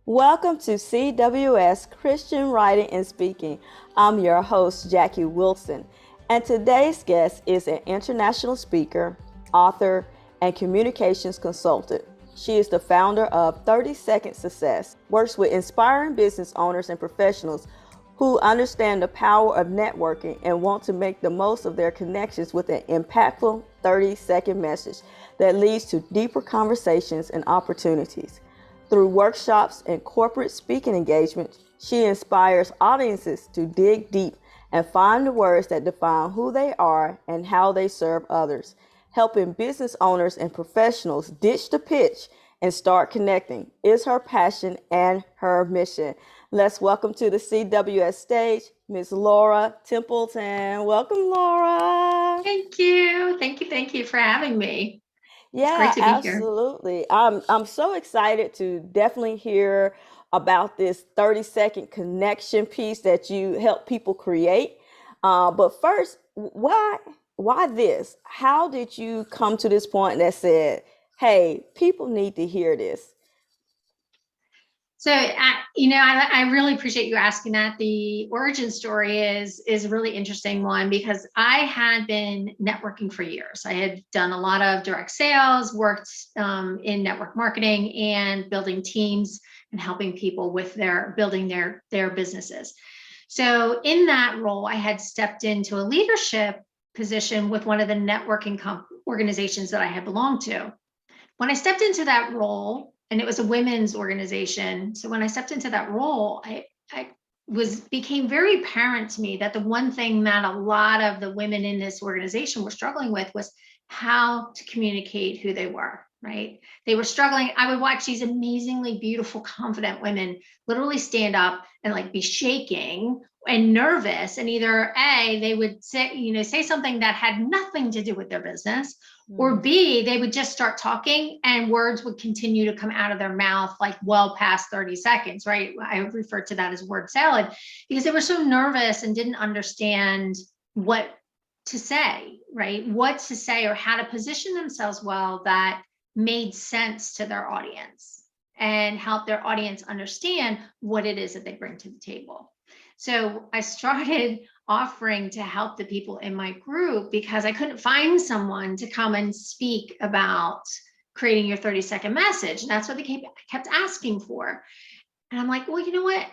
Welcome to CWS Christian Writing and Speaking. I'm your host, Jackie Wilson, and today's guest is an international speaker, author, and communications consultant. She is the founder of 30 Second Success, works with inspiring business owners and professionals who understand the power of networking and want to make the most of their connections with an impactful 30-second message that leads to deeper conversations and opportunities. Through workshops and corporate speaking engagements, she inspires audiences to dig deep and find the words that define who they are and how they serve others, helping business owners and professionals ditch the pitch and start connecting is her passion and her mission. Let's welcome to the CWS stage, Ms. Laura Templeton. Welcome, Laura. Thank you. Thank you for having me. It's great Yeah, to be here. absolutely. I'm so excited to definitely hear about this 30-second connection piece that you help people create. But first, why this? How did you come to this point that said, "Hey, people need to hear this"? I really appreciate you asking that. The origin story is a really interesting one because I had been networking for years. I had done a lot of direct sales, worked in network marketing and building teams and helping people with building their businesses. So in that role, I had stepped into a leadership position with one of the networking organizations that I had belonged to. When I stepped into that role, and it was a women's organization, so when I stepped into that role, I became very apparent to me that the one thing that a lot of the women in this organization were struggling with was how to communicate who they were, right? They were struggling. I would watch these amazingly beautiful, confident women literally stand up and like be shaking and nervous, and either A, they would say something that had nothing to do with their business, or B, they would just start talking and words would continue to come out of their mouth like well past 30 seconds, right? I refer to that as word salad because they were so nervous and didn't understand what to say, right? What to say or how to position themselves well that made sense to their audience and help their audience understand what it is that they bring to the table. So I started offering to help the people in my group because I couldn't find someone to come and speak about creating your 30-second message. And that's what they kept asking for. And I'm like, well, you know what?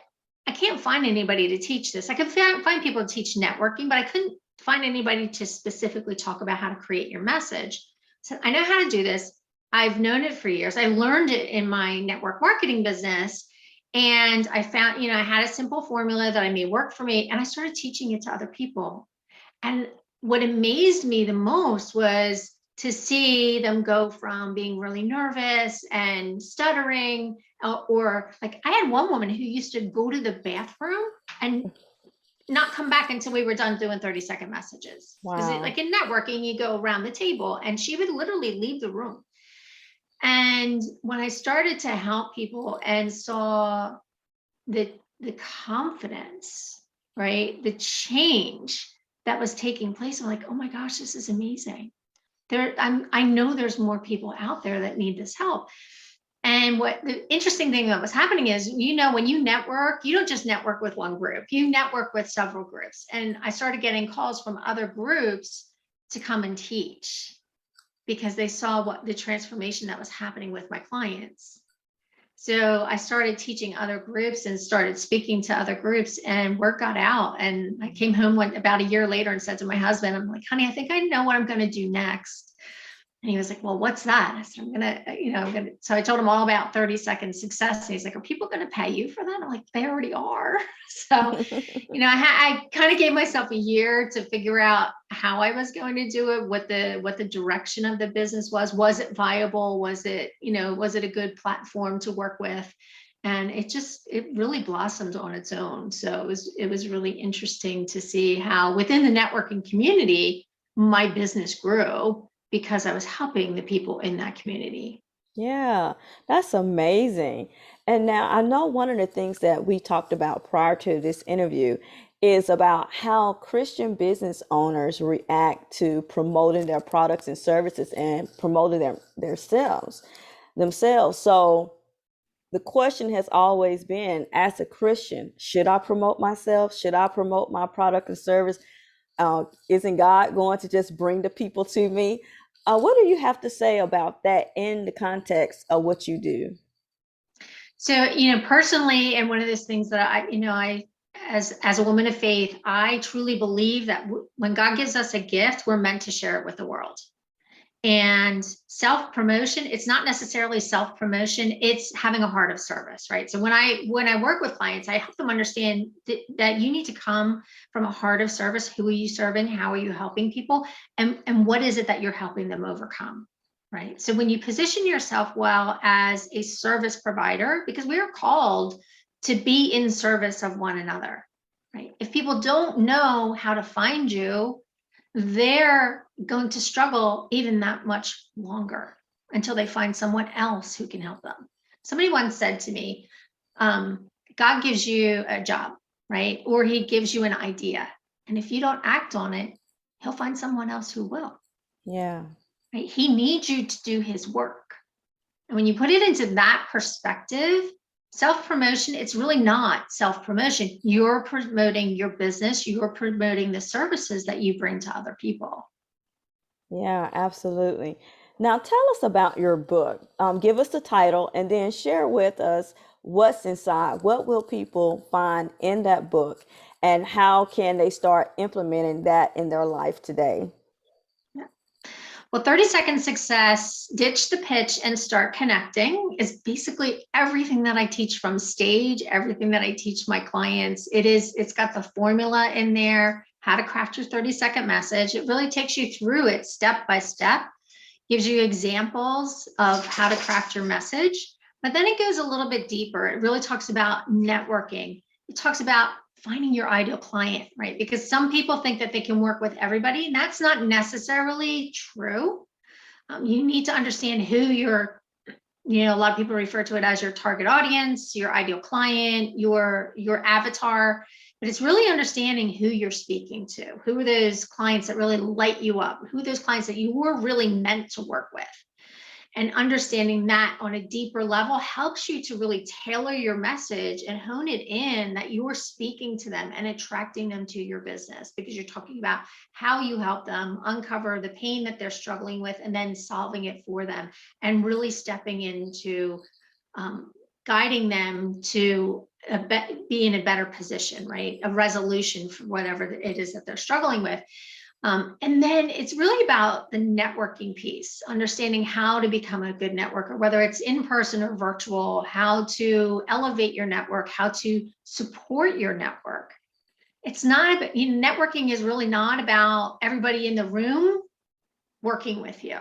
I can't find anybody to teach this. I could find people to teach networking, but I couldn't find anybody to specifically talk about how to create your message. So I know how to do this. I've known it for years. I learned it in my network marketing business. And I found, I had a simple formula that I made work for me, and I started teaching it to other people. And what amazed me the most was to see them go from being really nervous and stuttering, or like I had one woman who used to go to the bathroom and not come back until we were done doing 30-second messages. Because Wow. like in networking, you go around the table, and she would literally leave the room. And when I started to help people and saw the confidence, right, the change that was taking place, I'm like, oh my gosh, this is amazing. I know there's more people out there that need this help. And what the interesting thing that was happening is, when you network, you don't just network with one group, you network with several groups. And I started getting calls from other groups to come and teach because they saw what the transformation that was happening with my clients. So I started teaching other groups and started speaking to other groups, and word got out. And I came home about a year later and said to my husband, I'm like, honey, I think I know what I'm going to do next. And he was like, well, what's that? I said, I'm going to, so I told him all about 30-second success. And he's like, are people going to pay you for that? I'm like, they already are. So, I kind of gave myself a year to figure out how I was going to do it, what the direction of the business was. Was it viable? Was it a good platform to work with? And it really blossomed on its own. So it was really interesting to see how within the networking community, my business grew because I was helping the people in that community. Yeah, that's amazing. And now I know one of the things that we talked about prior to this interview is about how Christian business owners react to promoting their products and services and promoting themselves. So the question has always been, as a Christian, should I promote myself? Should I promote my product and service? Isn't God going to just bring the people to me? What do you have to say about that in the context of what you do? So, personally, and one of those things that as a woman of faith, I truly believe that when God gives us a gift, we're meant to share it with the world. And self-promotion, it's not necessarily self-promotion, it's having a heart of service, right? So when I work with clients, I help them understand that you need to come from a heart of service. Who are you serving? How are you helping people? And what is it that you're helping them overcome? Right. So when you position yourself well as a service provider, because we are called to be in service of one another, right? If people don't know how to find you, they're going to struggle even that much longer until they find someone else who can help them. Somebody once said to me, God gives you a job, right? Or he gives you an idea. And if you don't act on it, he'll find someone else who will. Yeah. Right? He needs you to do his work. And when you put it into that perspective, self-promotion, it's really not self-promotion. You're promoting your business, you're promoting the services that you bring to other people. Yeah, absolutely. Now, tell us about your book. Give us the title and then share with us what's inside. What will people find in that book, and how can they start implementing that in their life today? Yeah. Well, 30-second success, ditch the pitch and start connecting is basically everything that I teach from stage, everything that I teach my clients. It's got the formula in there, how to craft your 30-second message. It really takes you through it step by step, gives you examples of how to craft your message, but then it goes a little bit deeper. It really talks about networking. It talks about finding your ideal client, right? Because some people think that they can work with everybody, and that's not necessarily true. You need to understand who a lot of people refer to it as your target audience, your ideal client, your avatar, but it's really understanding who you're speaking to. Who are those clients that really light you up? Who are those clients that you were really meant to work with? And understanding that on a deeper level helps you to really tailor your message and hone it in that you're speaking to them and attracting them to your business, because you're talking about how you help them uncover the pain that they're struggling with and then solving it for them, and really stepping into guiding them to be in a better position, right? A resolution for whatever it is that they're struggling with. And then it's really about the networking piece, understanding how to become a good networker, whether it's in person or virtual, how to elevate your network, how to support your network. It's not about, networking is really not about everybody in the room working with you.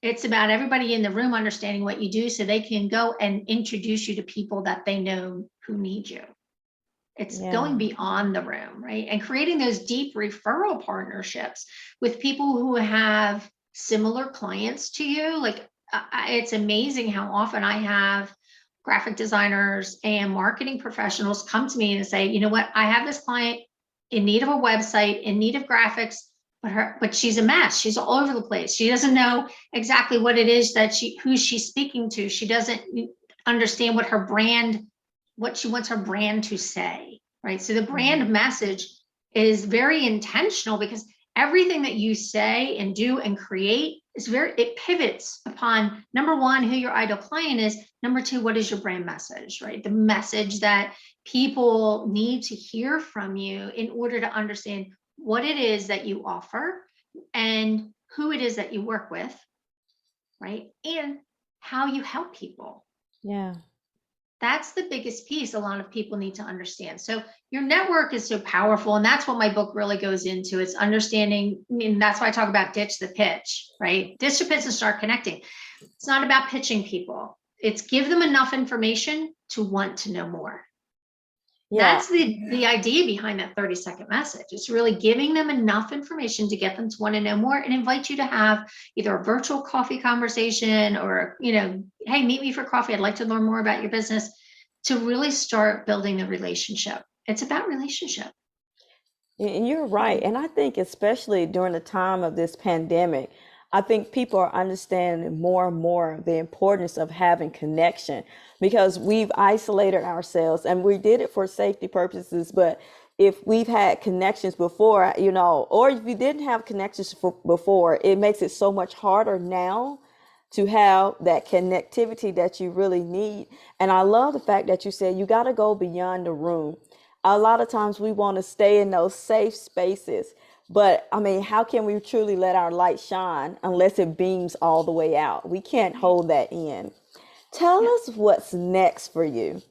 It's about everybody in the room understanding what you do so they can go and introduce you to people that they know who need you. It's Yeah. going beyond the room, right? And creating those deep referral partnerships with people who have similar clients to you. Like, it's amazing how often I have graphic designers and marketing professionals come to me and say, you know what, I have this client in need of a website, in need of graphics, but she's a mess. She's all over the place. She doesn't know exactly what it is who she's speaking to. She doesn't understand what she wants her brand to say, right? So the brand message is very intentional, because everything that you say and do and create it pivots upon, number one, who your ideal client is. Number two, what is your brand message, right? The message that people need to hear from you in order to understand what it is that you offer and who it is that you work with, right? And how you help people. Yeah. That's the biggest piece a lot of people need to understand. So your network is so powerful, and that's what my book really goes into. It's understanding, and that's why I talk about ditch the pitch, right? Ditch the pitch and start connecting. It's not about pitching people. It's give them enough information to want to know more. Yeah. That's the idea behind that 30-second message. It's really giving them enough information to get them to want to know more, and invite you to have either a virtual coffee conversation or, hey, meet me for coffee. I'd like to learn more about your business, to really start building the relationship. It's about relationship. And you're right. And I think especially during the time of this pandemic, I think people are understanding more and more the importance of having connection because we've isolated ourselves and we did it for safety purposes. But if we've had connections before, or if you didn't have connections before, it makes it so much harder now to have that connectivity that you really need. And I love the fact that you said you got to go beyond the room. A lot of times we want to stay in those safe spaces, but I mean, how can we truly let our light shine unless it beams all the way out? We can't hold that in. Tell Yeah. us what's next for you.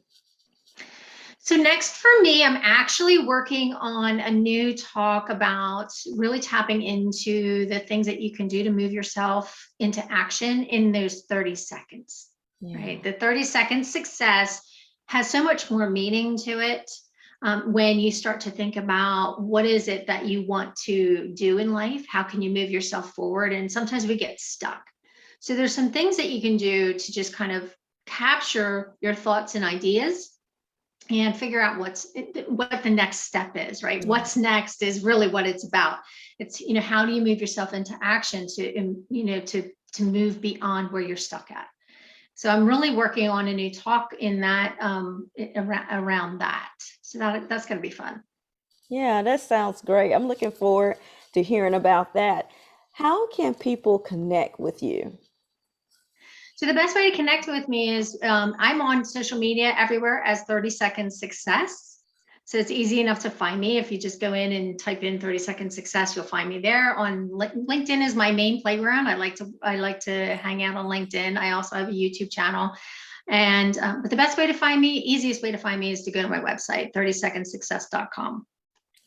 So next for me, I'm actually working on a new talk about really tapping into the things that you can do to move yourself into action in those 30 seconds, Yeah. right? The 30-second success has so much more meaning to it when you start to think about what is it that you want to do in life? How can you move yourself forward? And sometimes we get stuck. So there's some things that you can do to just kind of capture your thoughts and ideas and figure out what the next step is, right? Yeah. What's next is really what it's about. It's, how do you move yourself into action to move beyond where you're stuck at? So I'm really working on a new talk in that around that. So that's going to be fun. Yeah, that sounds great. I'm looking forward to hearing about that. How can people connect with you? So the best way to connect with me is I'm on social media everywhere as 30 Second Success. So it's easy enough to find me. If you just go in and type in 30 Second Success, you'll find me there. On LinkedIn is my main playground. I like to hang out on LinkedIn. I also have a YouTube channel. And but the best way to find me, easiest way to find me is to go to my website, 30secondsuccess.com.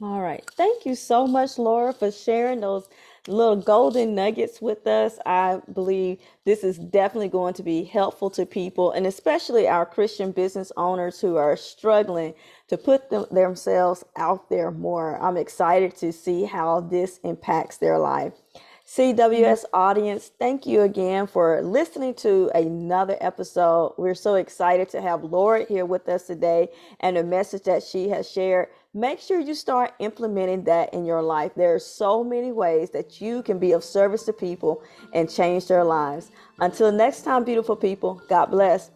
All right. Thank you so much, Laura, for sharing those little golden nuggets with us. I believe this is definitely going to be helpful to people, and especially our Christian business owners who are struggling to put themselves out there more. I'm excited to see how this impacts their life. Yeah. CWS audience, thank you again for listening to another episode. We're so excited to have Laura here with us today and the message that she has shared. Make sure you start implementing that in your life. There are so many ways that you can be of service to people and change their lives. Until next time, beautiful people, God bless.